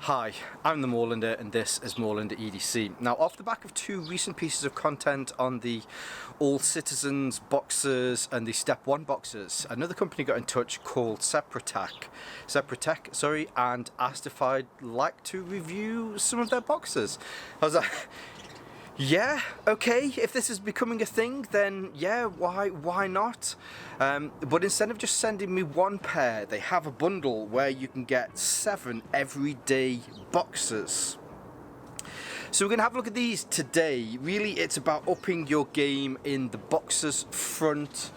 Hi, I'm the Moorlander and this is Moorlander EDC. Now, off the back of two recent pieces of content on the All Citizens boxers and the Step 1 boxers, another company got in touch called Separatech, and asked if I'd like to review some of their boxers. I was like, yeah, okay, if this is becoming a thing, then yeah, why not? But instead of just sending me one pair, they have a bundle where you can get 7 everyday boxers. So we're going to have a look at these today. Really, it's about upping your game in the boxers front.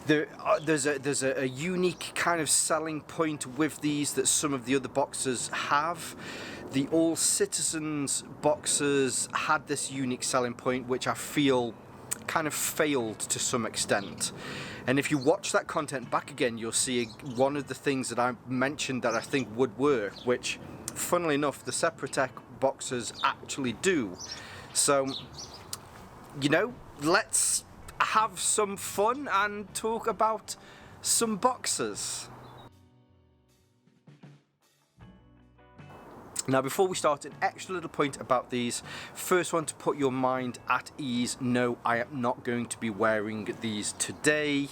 There's a unique kind of selling point with these that some of the other boxers have. The All Citizens boxers had this unique selling point which I feel kind of failed to some extent. And if you watch that content back again, you'll see one of the things that I mentioned that I think would work, which funnily enough the Separatech boxers actually do. So, you know, let's have some fun and talk about some boxers. Now, before we start, an extra little point about these. First one, to put your mind at ease, no, I am not going to be wearing these today.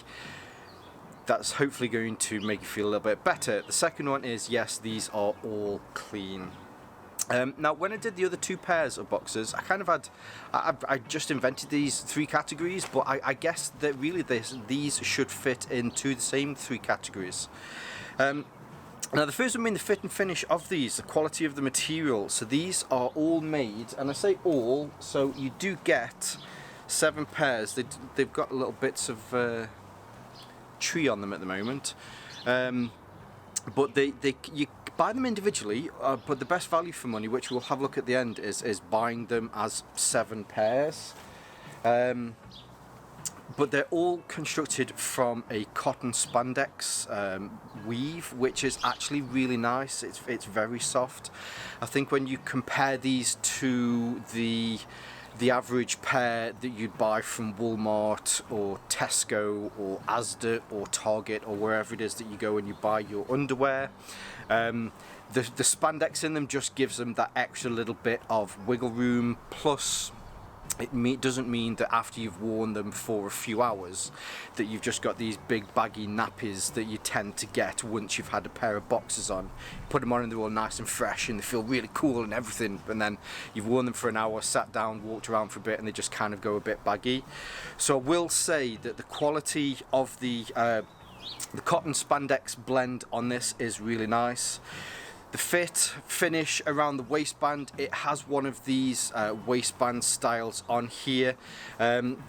That's hopefully going to make you feel a little bit better. The second one is, yes, these are all clean. Now, when I did the other 2 pairs of boxers, I just invented these 3 categories, but I guess that really these should fit into the same 3 categories. Now, the first one being the fit and finish of these, the quality of the material. So these are all made, and I say all, so you do get 7 pairs. They've got little bits of tree on them at the moment, but you buy them individually. But the best value for money, which we'll have a look at the end, is buying them as 7 pairs. But they're all constructed from a cotton spandex weave, which is actually really nice. It's very soft. I think when you compare these to the average pair that you'd buy from Walmart or Tesco or Asda or Target or wherever it is that you go and you buy your underwear, the spandex in them just gives them that extra little bit of wiggle room. Plus, it doesn't mean that after you've worn them for a few hours that you've just got these big baggy nappies that you tend to get once you've had a pair of boxers on. You put them on and they're all nice and fresh and they feel really cool and everything, and then you've worn them for an hour, sat down, walked around for a bit, and they just kind of go a bit baggy. So I will say that the quality of the cotton spandex blend on this is really nice. The fit, finish around the waistband, it has one of these waistband styles on here.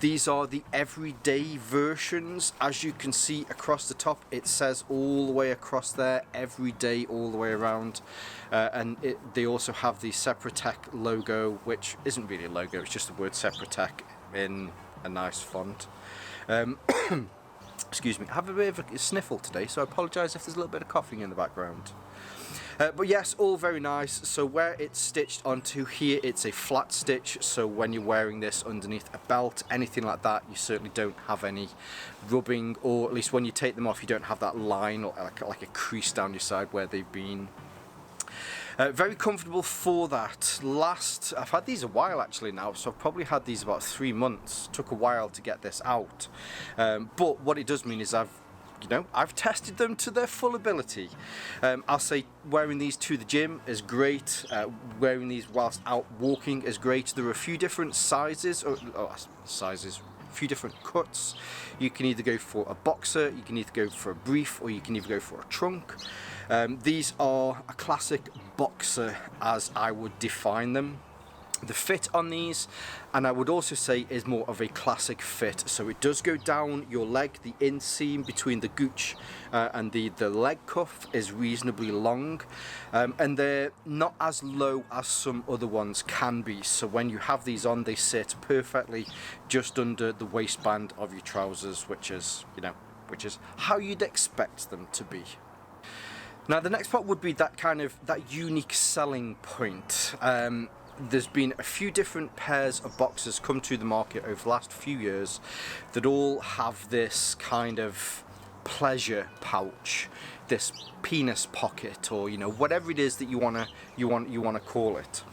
These are the everyday versions. As you can see across the top, it says all the way across there, everyday, all the way around. And they also have the Separatech logo, which isn't really a logo, it's just the word Separatech in a nice font. Excuse me, I have a bit of a sniffle today, so I apologise if there's a little bit of coughing in the background. But yes, all very nice. So where it's stitched onto here, it's a flat stitch, so when you're wearing this underneath a belt, anything like that, you certainly don't have any rubbing, or at least when you take them off, you don't have that line or like a crease down your side where they've been. Very comfortable for that. I've had these a while actually now, so I've probably had these about 3 months. Took a while to get this out, but what it does mean is I've tested them to their full ability. I'll say wearing these to the gym is great. Wearing these whilst out walking is great. There are a few different sizes, a few different cuts. You can either go for a boxer, you can either go for a brief, or you can either go for a trunk. These are a classic boxer as I would define them. The fit on these, and I would also say, is more of a classic fit. So it does go down your leg. The inseam between the gooch and the leg cuff is reasonably long, and they're not as low as some other ones can be. So when you have these on, they sit perfectly just under the waistband of your trousers, which is how you'd expect them to be. Now, the next part would be that unique selling point. There's been a few different pairs of boxers come to the market over the last few years that all have this kind of pleasure pouch this penis pocket, or you know, whatever it is that you want to call it.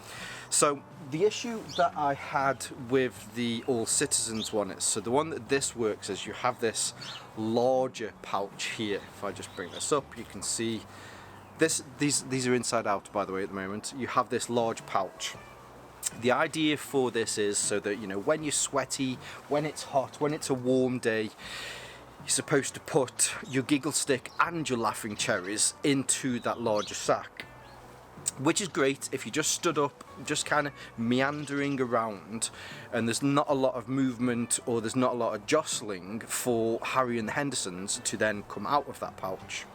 So the issue that I had with the All Citizens one is, so the one that this works is you have this larger pouch here. If I just bring this up, you can see this. These are inside out, by the way, at the moment. You have this large pouch. The idea for this is so that, you know, when you're sweaty, when it's hot, when it's a warm day, you're supposed to put your giggle stick and your laughing cherries into that larger sack, which is great if you just stood up, just kind of meandering around, and there's not a lot of movement or there's not a lot of jostling for Harry and the Hendersons to then come out of that pouch.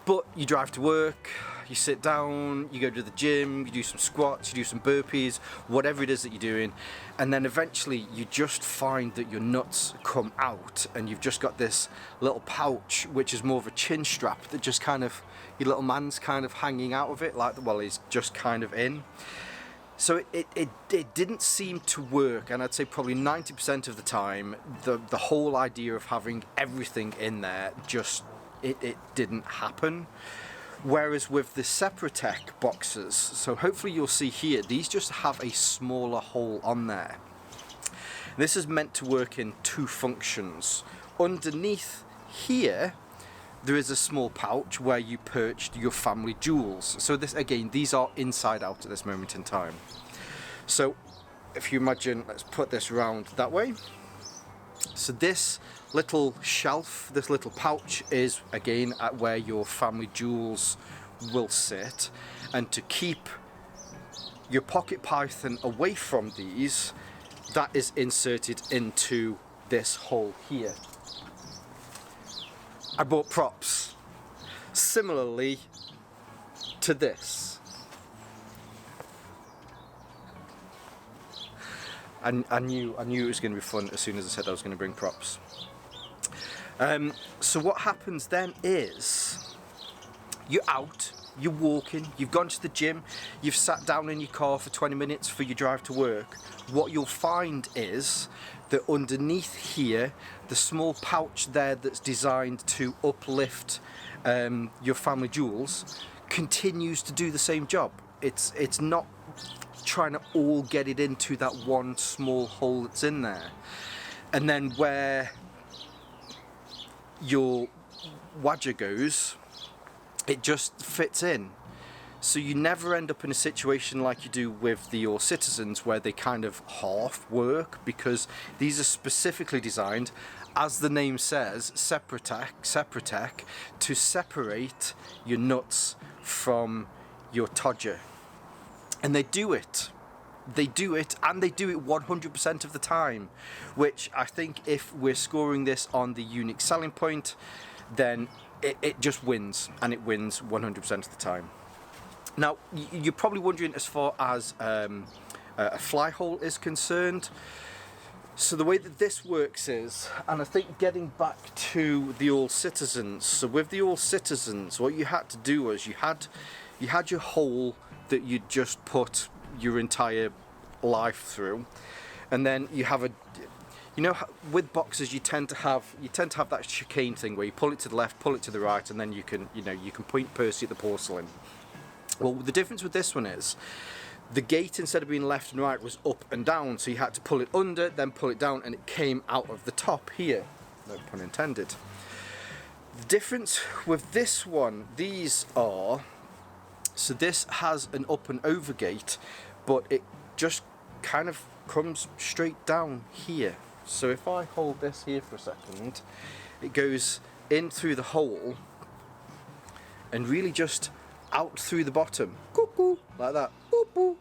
But you drive to work, you sit down, you go to the gym, you do some squats, you do some burpees, whatever it is that you're doing, and then eventually you just find that your nuts come out and you've just got this little pouch which is more of a chin strap that just kind of, your little man's kind of hanging out of it, like, well, he's just kind of in. So it didn't seem to work, and I'd say probably 90% of the time the whole idea of having everything in there just it didn't happen. Whereas with the Separatech boxes, so hopefully you'll see here, these just have a smaller hole on there. This is meant to work in two functions. Underneath here there is a small pouch where you perched your family jewels. So this, again, these are inside out at this moment in time. So if you imagine, let's put this round that way. So this little shelf, this little pouch is again at where your family jewels will sit, and to keep your pocket python away from these, that is inserted into this hole here. I bought props similarly to this. I knew it was going to be fun as soon as I said I was going to bring props. So what happens then is you're out, you're walking, you've gone to the gym, you've sat down in your car for 20 minutes for your drive to work. What you'll find is that underneath here, the small pouch there that's designed to uplift your family jewels continues to do the same job. It's not trying to all get it into that one small hole that's in there. And then where your wadger goes, it just fits in. So you never end up in a situation like you do with the All Citizens where they kind of half work, because these are specifically designed, as the name says, Separatech, to separate your nuts from your todger. And they do it, and they do it 100% of the time, which I think if we're scoring this on the unique selling point, then it just wins, and it wins 100% of the time. Now, you're probably wondering as far as a fly hole is concerned. So the way that this works is, and I think getting back to the All Citizens, so with the All Citizens, what you had to do was you had your hole that you just put your entire life through, and then you have you know, with boxes you tend to have that chicane thing where you pull it to the left, pull it to the right, and then you can point Percy at the porcelain. Well, the difference with this one is the gate, instead of being left and right, was up and down, so you had to pull it under, then pull it down, and it came out of the top here. No pun intended. The difference with this one, so this has an up and over gate, but it just kind of comes straight down here. So if I hold this here for a second, it goes in through the hole and really just out through the bottom, cuckoo, like that. Boop,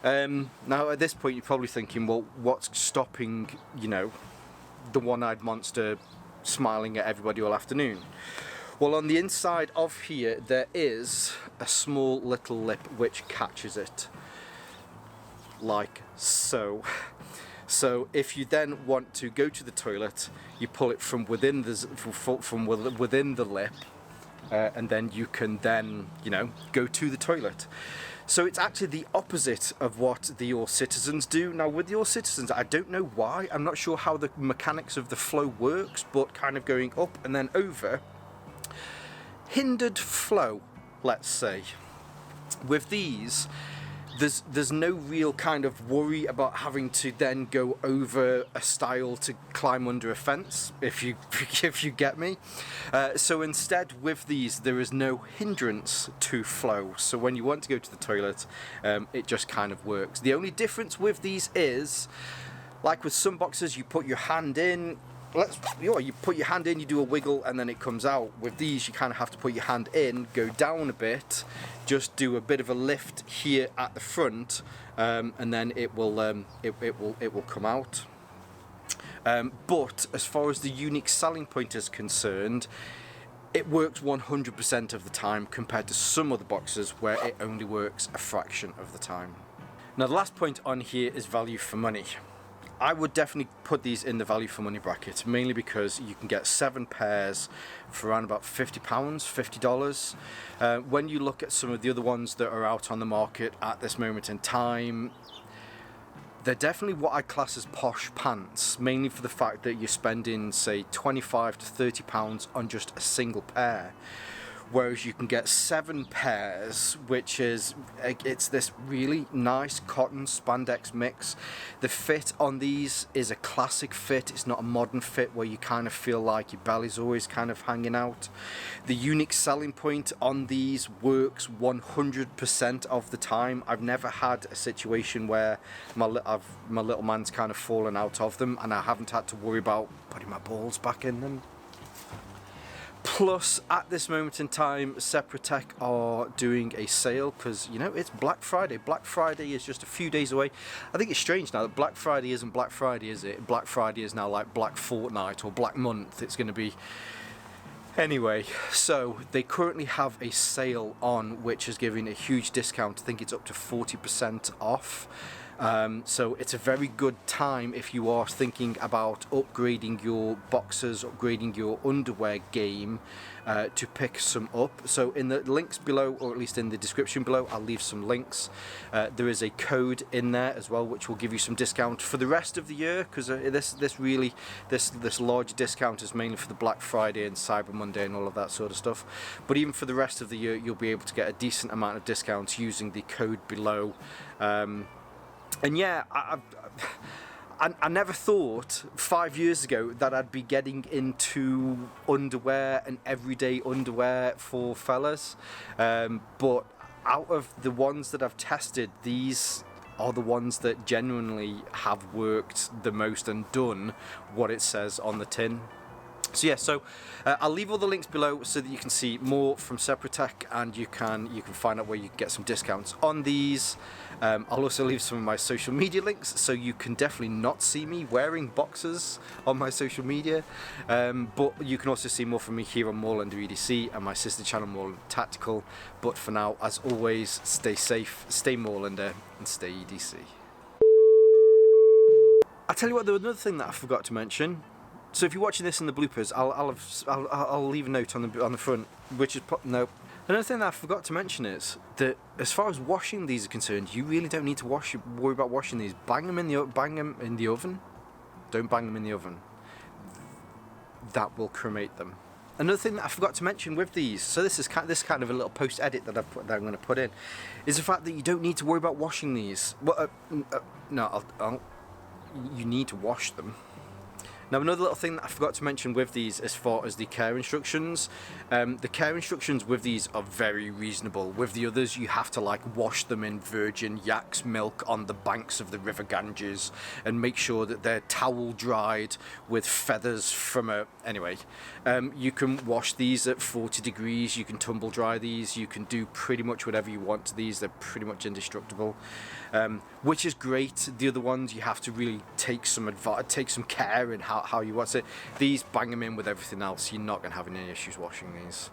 boop. Now at this point you're probably thinking, well, what's stopping, the one-eyed monster smiling at everybody all afternoon? Well, on the inside of here there is a small little lip which catches it, like so. So if you then want to go to the toilet, you pull it from within the lip, and then you can go to the toilet. So it's actually the opposite of what the All Citizens do. Now with the All Citizens, I don't know why, I'm not sure how the mechanics of the flow works, but kind of going up and then over, hindered flow, let's say. With these, there's no real kind of worry about having to then go over a stile to climb under a fence, if you if you get me. So instead, with these, there is no hindrance to flow. So when you want to go to the toilet, it just kind of works. The only difference with these is, like with some boxes, you put your hand in. You put your hand in, you do a wiggle, and then it comes out. With these, you kind of have to put your hand in, go down a bit, just do a bit of a lift here at the front, and then it will come out. But as far as the unique selling point is concerned, it works 100% of the time compared to some other boxes where it only works a fraction of the time. Now, the last point on here is value for money. I would definitely put these in the value for money bracket, mainly because you can get 7 pairs for around about £50, $50. When you look at some of the other ones that are out on the market at this moment in time, they're definitely what I class as posh pants, mainly for the fact that you're spending, say, £25 to £30 on just a single pair. Whereas you can get 7 pairs, which is, it's this really nice cotton spandex mix. The fit on these is a classic fit. It's not a modern fit where you kind of feel like your belly's always kind of hanging out. The unique selling point on these works 100% of the time. I've never had a situation where my little man's kind of fallen out of them and I haven't had to worry about putting my balls back in them. Plus, at this moment in time, Separatech are doing a sale because, you know, it's Black Friday. Black Friday is just a few days away. I think it's strange now that Black Friday isn't Black Friday, is it? Black Friday is now like Black Fortnight or Black Month. It's going to be... Anyway, so they currently have a sale on which is giving a huge discount. I think it's up to 40% off. So it's a very good time if you are thinking about upgrading your boxers, upgrading your underwear game, to pick some up. So in the links below, or at least in the description below, I'll leave some links. There is a code in there as well which will give you some discount for the rest of the year, because this large discount is mainly for the Black Friday and Cyber Monday and all of that sort of stuff. But even for the rest of the year, you'll be able to get a decent amount of discounts using the code below. And yeah, I never thought 5 years ago that I'd be getting into underwear and everyday underwear for fellas. But out of the ones that I've tested, these are the ones that genuinely have worked the most and done what it says on the tin. So yeah, I'll leave all the links below so that you can see more from Separatech and you can find out where you can get some discounts on these. I'll also leave some of my social media links so you can definitely not see me wearing boxers on my social media. But you can also see more from me here on Moorlander EDC and my sister channel Moorlander Tactical. But for now, as always, stay safe, stay Moorlander and stay EDC. I'll tell you what, there was another thing that I forgot to mention. So if you're watching this in the bloopers, I'll leave a note on the front, which is no. Another thing that I forgot to mention is that as far as washing these are concerned, you really don't need to worry about washing these. Bang them in the oven. Don't bang them in the oven. That will cremate them. Another thing that I forgot to mention with these, so this is kind of a little post edit that I'm going to put in, is the fact that you don't need to worry about washing these. Well, you need to wash them. Now, another little thing that I forgot to mention with these as far as the care instructions, the care instructions with these are very reasonable. With the others, you have to like wash them in virgin yak's milk on the banks of the River Ganges and make sure that they're towel dried with feathers from a... Anyway, you can wash these at 40 degrees, you can tumble dry these, you can do pretty much whatever you want to these. They're pretty much indestructible, which is great. The other ones, you have to really take some care in how you want it. These, bang them in with everything else. You're not going to have any issues washing these.